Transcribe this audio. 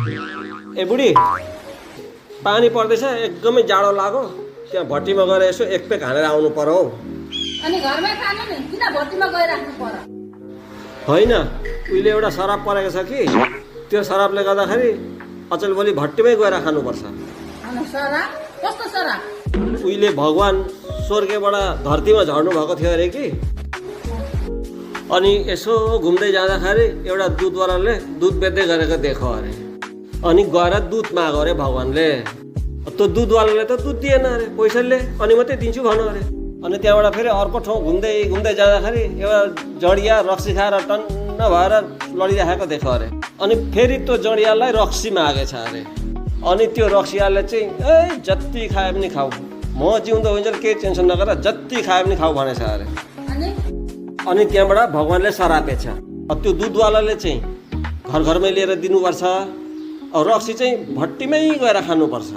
ए बुढी, पानी पर्दैछ, एकदमै जाडो लाग्यो, त्यहाँ भट्टीमा गएर यसो एक पेक हानेर आउनु पर्यो हौ। अनि घरमै खानु नि, किन भट्टीमा गइराख्नु पर्यो? होइन, उहिले एउटा शराब परेको छ कि, त्यो शराबले गर्दाखेरि अचेल भोलि भट्टीमै गएर खानुपर्छ। अनि सराब? कस्तो सराब? उहिले भगवान स्वर्गबाट धरतीमा झर्नु भएको थियो अरे कि, अनि यसो घुम्दै जाँदाखेरि एउटा दुधवालाले दुध बेच्दै गरेको देखो अरे, अनि गएर दुध माग्यो अरे भगवानले। त्यो दुधवालाले त दुध दिएन अरे, पैसाले अनि मात्रै दिन्छु भन्नु अरे। अनि त्यहाँबाट फेरि अर्को ठाउँ घुम्दै घुम्दै जाँदाखेरि एउटा जडिया रक्सी खाएर टन्न भएर लडिराखेको देखो अरे। अनि फेरि त्यो जडियालाई रक्सी मागेछ अरे। अनि त्यो रक्सीयाले चाहिँ ए जति खाए पनि खाऊ, म जिउँदो हुन्छ केही टेन्सन नगर, जति खाए पनि खाऊ भनेछ अरे। अनि त्यहाँबाट भगवानले सरापेछ। त्यो दुधवालाले चाहिँ घर घरमै लिएर दिनुपर्छ, रक्सी चाहिँ भट्टीमै गएर खानुपर्छ।